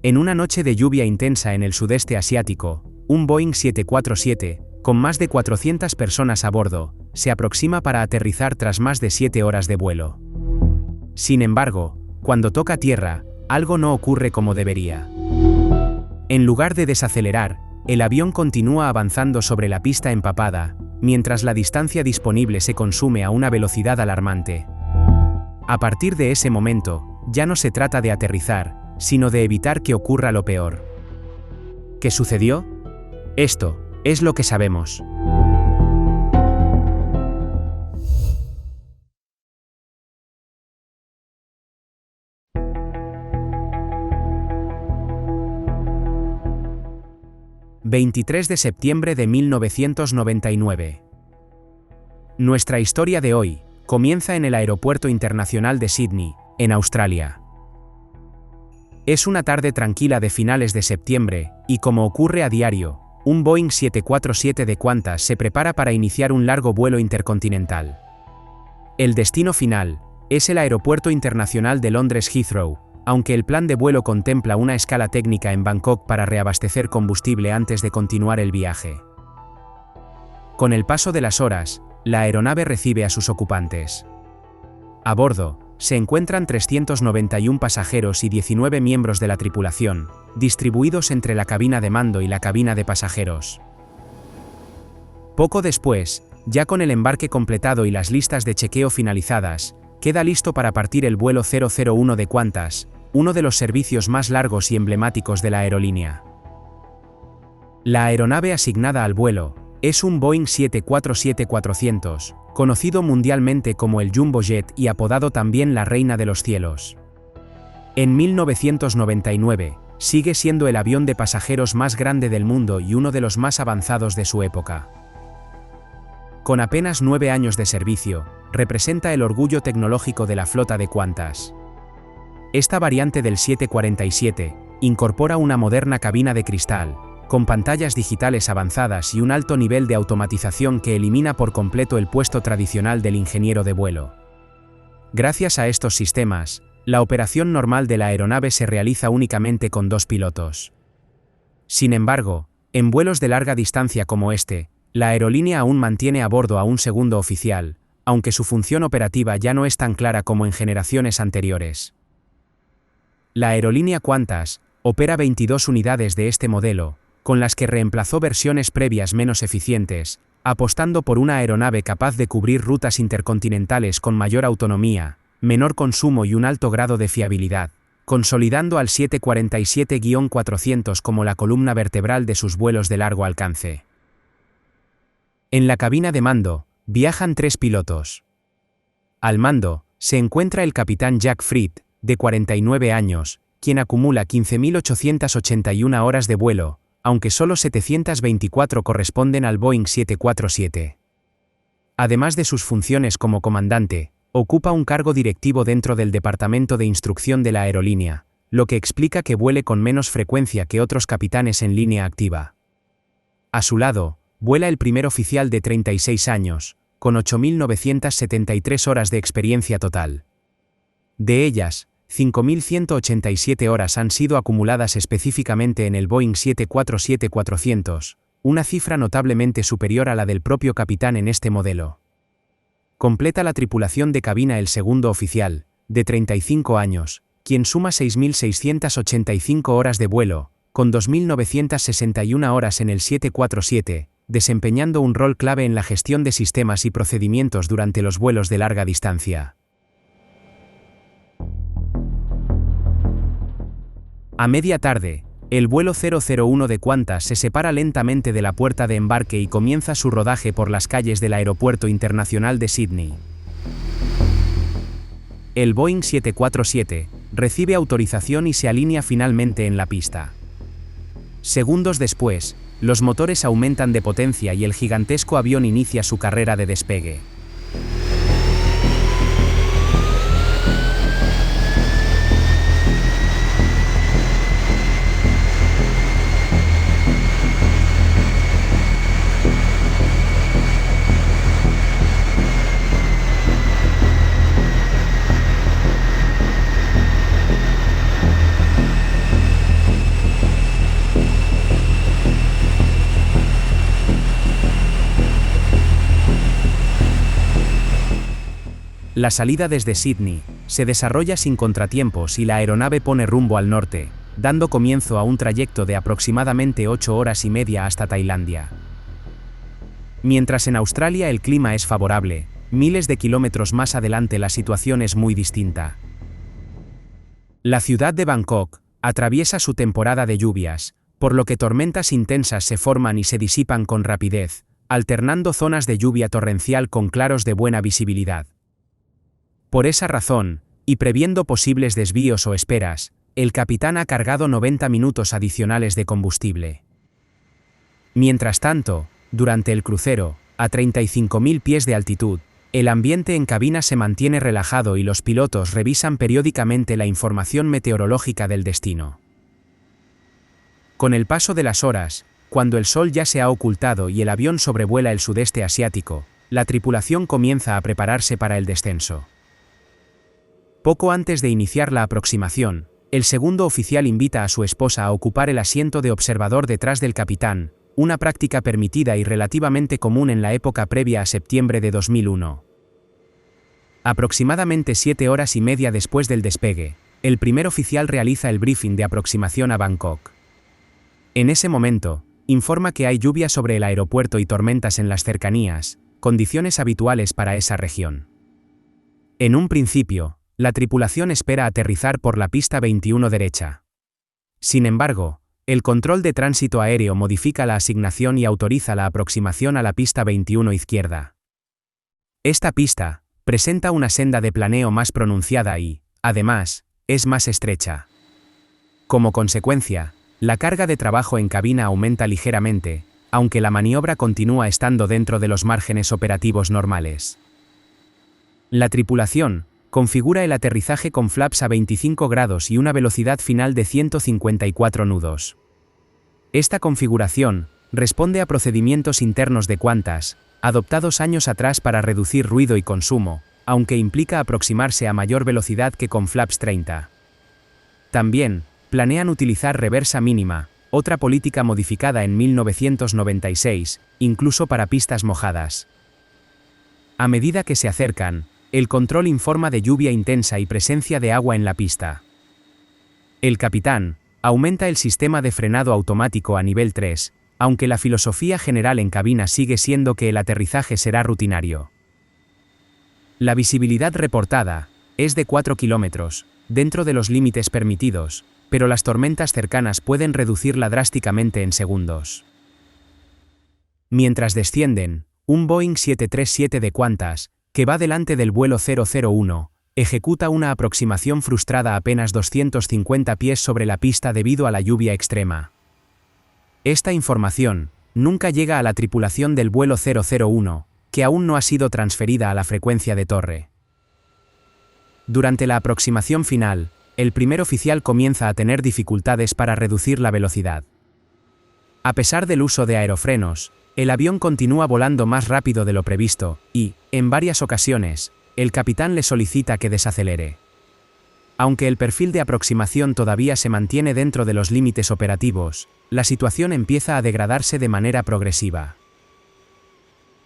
En una noche de lluvia intensa en el sudeste asiático, un Boeing 747, con más de 400 personas a bordo, se aproxima para aterrizar tras más de 7 horas de vuelo. Sin embargo, cuando toca tierra, algo no ocurre como debería. En lugar de desacelerar, el avión continúa avanzando sobre la pista empapada, mientras la distancia disponible se consume a una velocidad alarmante. A partir de ese momento, ya no se trata de aterrizar, sino de evitar que ocurra lo peor. ¿Qué sucedió? Esto es lo que sabemos. ...23 de septiembre de 1999. Nuestra historia de hoy comienza en el Aeropuerto Internacional de Sydney, en Australia. Es una tarde tranquila de finales de septiembre, y como ocurre a diario, un Boeing 747 de Qantas se prepara para iniciar un largo vuelo intercontinental. El destino final es el Aeropuerto Internacional de Londres Heathrow, aunque el plan de vuelo contempla una escala técnica en Bangkok para reabastecer combustible antes de continuar el viaje. Con el paso de las horas, la aeronave recibe a sus ocupantes. A bordo, se encuentran 391 pasajeros y 19 miembros de la tripulación, distribuidos entre la cabina de mando y la cabina de pasajeros. Poco después, ya con el embarque completado y las listas de chequeo finalizadas, queda listo para partir el vuelo 001 de Qantas, uno de los servicios más largos y emblemáticos de la aerolínea. La aeronave asignada al vuelo es un Boeing 747-400, conocido mundialmente como el Jumbo Jet y apodado también la Reina de los Cielos. En 1999, sigue siendo el avión de pasajeros más grande del mundo y uno de los más avanzados de su época. Con apenas 9 años de servicio, representa el orgullo tecnológico de la flota de Qantas. Esta variante del 747 incorpora una moderna cabina de cristal, con pantallas digitales avanzadas y un alto nivel de automatización que elimina por completo el puesto tradicional del ingeniero de vuelo. Gracias a estos sistemas, la operación normal de la aeronave se realiza únicamente con 2 pilotos. Sin embargo, en vuelos de larga distancia como este, la aerolínea aún mantiene a bordo a un segundo oficial, aunque su función operativa ya no es tan clara como en generaciones anteriores. La aerolínea Qantas opera 22 unidades de este modelo, con las que reemplazó versiones previas menos eficientes, apostando por una aeronave capaz de cubrir rutas intercontinentales con mayor autonomía, menor consumo y un alto grado de fiabilidad, consolidando al 747-400 como la columna vertebral de sus vuelos de largo alcance. En la cabina de mando, viajan 3 pilotos. Al mando, se encuentra el capitán Jack Fried, de 49 años, quien acumula 15.881 horas de vuelo, aunque solo 724 corresponden al Boeing 747. Además de sus funciones como comandante, ocupa un cargo directivo dentro del departamento de instrucción de la aerolínea, lo que explica que vuele con menos frecuencia que otros capitanes en línea activa. A su lado, vuela el primer oficial de 36 años, con 8.973 horas de experiencia total. De ellas, 5.187 horas han sido acumuladas específicamente en el Boeing 747-400, una cifra notablemente superior a la del propio capitán en este modelo. Completa la tripulación de cabina el segundo oficial, de 35 años, quien suma 6.685 horas de vuelo, con 2.961 horas en el 747, desempeñando un rol clave en la gestión de sistemas y procedimientos durante los vuelos de larga distancia. A media tarde, el vuelo 001 de Qantas se separa lentamente de la puerta de embarque y comienza su rodaje por las calles del Aeropuerto Internacional de Sydney. El Boeing 747 recibe autorización y se alinea finalmente en la pista. Segundos después, los motores aumentan de potencia y el gigantesco avión inicia su carrera de despegue. La salida desde Sydney se desarrolla sin contratiempos y la aeronave pone rumbo al norte, dando comienzo a un trayecto de aproximadamente 8 horas y media hasta Tailandia. Mientras en Australia el clima es favorable, miles de kilómetros más adelante la situación es muy distinta. La ciudad de Bangkok atraviesa su temporada de lluvias, por lo que tormentas intensas se forman y se disipan con rapidez, alternando zonas de lluvia torrencial con claros de buena visibilidad. Por esa razón, y previendo posibles desvíos o esperas, el capitán ha cargado 90 minutos adicionales de combustible. Mientras tanto, durante el crucero, a 35.000 pies de altitud, el ambiente en cabina se mantiene relajado y los pilotos revisan periódicamente la información meteorológica del destino. Con el paso de las horas, cuando el sol ya se ha ocultado y el avión sobrevuela el sudeste asiático, la tripulación comienza a prepararse para el descenso. Poco antes de iniciar la aproximación, el segundo oficial invita a su esposa a ocupar el asiento de observador detrás del capitán, una práctica permitida y relativamente común en la época previa a septiembre de 2001. Aproximadamente 7 horas y media después del despegue, el primer oficial realiza el briefing de aproximación a Bangkok. En ese momento, informa que hay lluvia sobre el aeropuerto y tormentas en las cercanías, condiciones habituales para esa región. En un principio, la tripulación espera aterrizar por la pista 21 derecha. Sin embargo, el control de tránsito aéreo modifica la asignación y autoriza la aproximación a la pista 21 izquierda. Esta pista presenta una senda de planeo más pronunciada y, además, es más estrecha. Como consecuencia, la carga de trabajo en cabina aumenta ligeramente, aunque la maniobra continúa estando dentro de los márgenes operativos normales. La tripulación configura el aterrizaje con flaps a 25 grados y una velocidad final de 154 nudos. Esta configuración responde a procedimientos internos de Qantas, adoptados años atrás para reducir ruido y consumo, aunque implica aproximarse a mayor velocidad que con flaps 30. También planean utilizar reversa mínima, otra política modificada en 1996, incluso para pistas mojadas. A medida que se acercan, el control informa de lluvia intensa y presencia de agua en la pista. El capitán aumenta el sistema de frenado automático a nivel 3, aunque la filosofía general en cabina sigue siendo que el aterrizaje será rutinario. La visibilidad reportada es de 4 kilómetros, dentro de los límites permitidos, pero las tormentas cercanas pueden reducirla drásticamente en segundos. Mientras descienden, un Boeing 737 de Qantas, que va delante del vuelo 001, ejecuta una aproximación frustrada apenas 250 pies sobre la pista debido a la lluvia extrema. Esta información nunca llega a la tripulación del vuelo 001, que aún no ha sido transferida a la frecuencia de torre. Durante la aproximación final, el primer oficial comienza a tener dificultades para reducir la velocidad. A pesar del uso de aerofrenos, el avión continúa volando más rápido de lo previsto, y, en varias ocasiones, el capitán le solicita que desacelere. Aunque el perfil de aproximación todavía se mantiene dentro de los límites operativos, la situación empieza a degradarse de manera progresiva.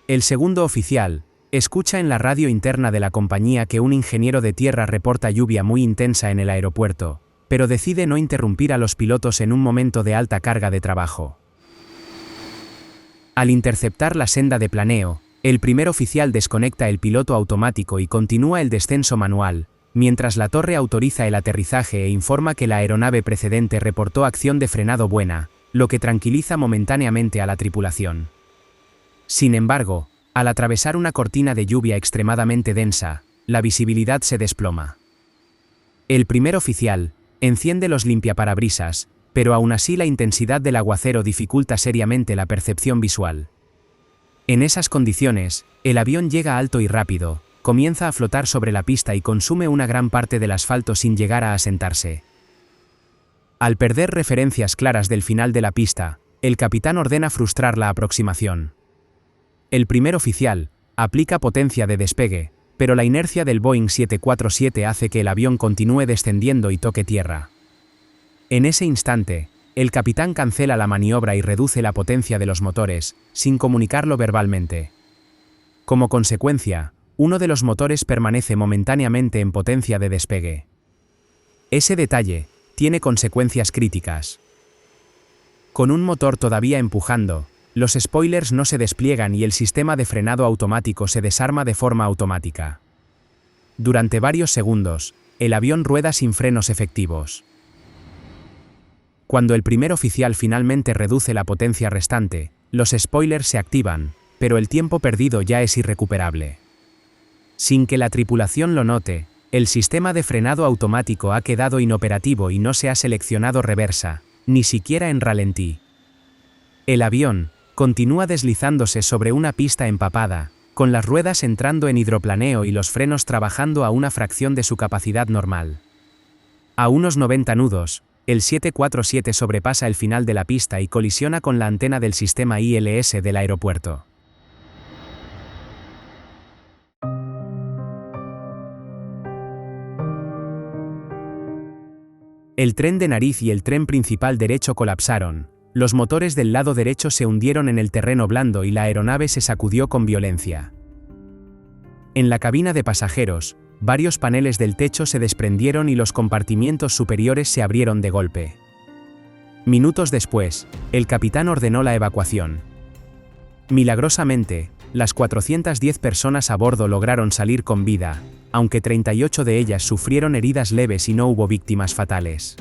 El segundo oficial escucha en la radio interna de la compañía que un ingeniero de tierra reporta lluvia muy intensa en el aeropuerto, pero decide no interrumpir a los pilotos en un momento de alta carga de trabajo. Al interceptar la senda de planeo, el primer oficial desconecta el piloto automático y continúa el descenso manual, mientras la torre autoriza el aterrizaje e informa que la aeronave precedente reportó acción de frenado buena, lo que tranquiliza momentáneamente a la tripulación. Sin embargo, al atravesar una cortina de lluvia extremadamente densa, la visibilidad se desploma. El primer oficial enciende los limpiaparabrisas, pero aún así la intensidad del aguacero dificulta seriamente la percepción visual. En esas condiciones, el avión llega alto y rápido, comienza a flotar sobre la pista y consume una gran parte del asfalto sin llegar a asentarse. Al perder referencias claras del final de la pista, el capitán ordena frustrar la aproximación. El primer oficial aplica potencia de despegue, pero la inercia del Boeing 747 hace que el avión continúe descendiendo y toque tierra. En ese instante, el capitán cancela la maniobra y reduce la potencia de los motores, sin comunicarlo verbalmente. Como consecuencia, uno de los motores permanece momentáneamente en potencia de despegue. Ese detalle tiene consecuencias críticas. Con un motor todavía empujando, los spoilers no se despliegan y el sistema de frenado automático se desarma de forma automática. Durante varios segundos, el avión rueda sin frenos efectivos. Cuando el primer oficial finalmente reduce la potencia restante, los spoilers se activan, pero el tiempo perdido ya es irrecuperable. Sin que la tripulación lo note, el sistema de frenado automático ha quedado inoperativo y no se ha seleccionado reversa, ni siquiera en ralentí. El avión continúa deslizándose sobre una pista empapada, con las ruedas entrando en hidroplaneo y los frenos trabajando a una fracción de su capacidad normal. A unos 90 nudos, el 747 sobrepasa el final de la pista y colisiona con la antena del sistema ILS del aeropuerto. El tren de nariz y el tren principal derecho colapsaron, los motores del lado derecho se hundieron en el terreno blando y la aeronave se sacudió con violencia. En la cabina de pasajeros, varios paneles del techo se desprendieron y los compartimientos superiores se abrieron de golpe. Minutos después, el capitán ordenó la evacuación. Milagrosamente, las 410 personas a bordo lograron salir con vida, aunque 38 de ellas sufrieron heridas leves y no hubo víctimas fatales.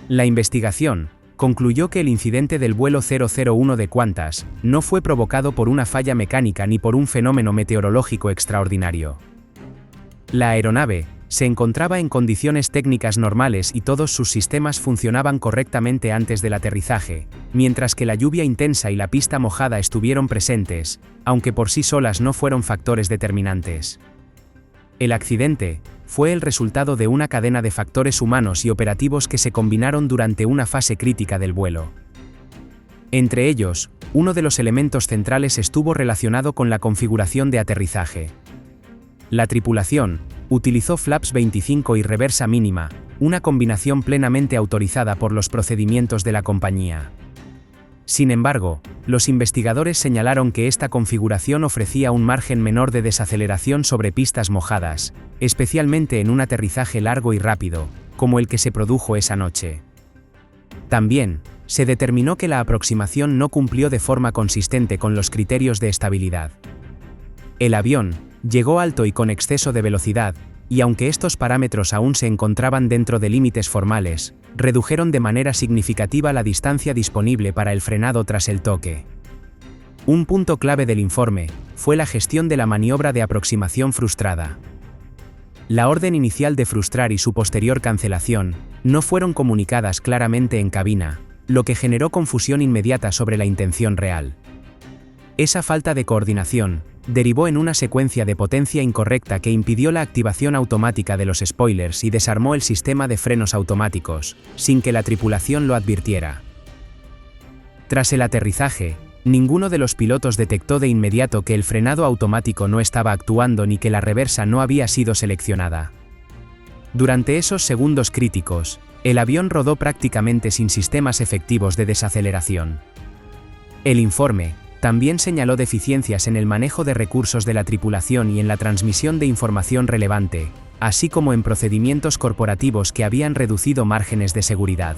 La investigación concluyó que el incidente del vuelo 001 de Qantas no fue provocado por una falla mecánica ni por un fenómeno meteorológico extraordinario. La aeronave se encontraba en condiciones técnicas normales y todos sus sistemas funcionaban correctamente antes del aterrizaje, mientras que la lluvia intensa y la pista mojada estuvieron presentes, aunque por sí solas no fueron factores determinantes. El accidente fue el resultado de una cadena de factores humanos y operativos que se combinaron durante una fase crítica del vuelo. Entre ellos, uno de los elementos centrales estuvo relacionado con la configuración de aterrizaje. La tripulación utilizó flaps 25 y reversa mínima, una combinación plenamente autorizada por los procedimientos de la compañía. Sin embargo, los investigadores señalaron que esta configuración ofrecía un margen menor de desaceleración sobre pistas mojadas, especialmente en un aterrizaje largo y rápido, como el que se produjo esa noche. También, se determinó que la aproximación no cumplió de forma consistente con los criterios de estabilidad. El avión llegó alto y con exceso de velocidad, y aunque estos parámetros aún se encontraban dentro de límites formales, redujeron de manera significativa la distancia disponible para el frenado tras el toque. Un punto clave del informe fue la gestión de la maniobra de aproximación frustrada. La orden inicial de frustrar y su posterior cancelación no fueron comunicadas claramente en cabina, lo que generó confusión inmediata sobre la intención real. Esa falta de coordinación derivó en una secuencia de potencia incorrecta que impidió la activación automática de los spoilers y desarmó el sistema de frenos automáticos, sin que la tripulación lo advirtiera. Tras el aterrizaje, ninguno de los pilotos detectó de inmediato que el frenado automático no estaba actuando ni que la reversa no había sido seleccionada. Durante esos segundos críticos, el avión rodó prácticamente sin sistemas efectivos de desaceleración. El informe también señaló deficiencias en el manejo de recursos de la tripulación y en la transmisión de información relevante, así como en procedimientos corporativos que habían reducido márgenes de seguridad.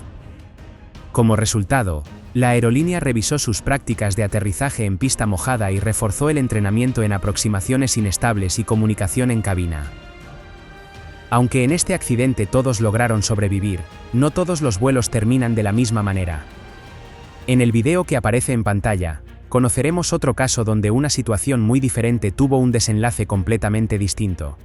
Como resultado, la aerolínea revisó sus prácticas de aterrizaje en pista mojada y reforzó el entrenamiento en aproximaciones inestables y comunicación en cabina. Aunque en este accidente todos lograron sobrevivir, no todos los vuelos terminan de la misma manera. En el video que aparece en pantalla, conoceremos otro caso donde una situación muy diferente tuvo un desenlace completamente distinto.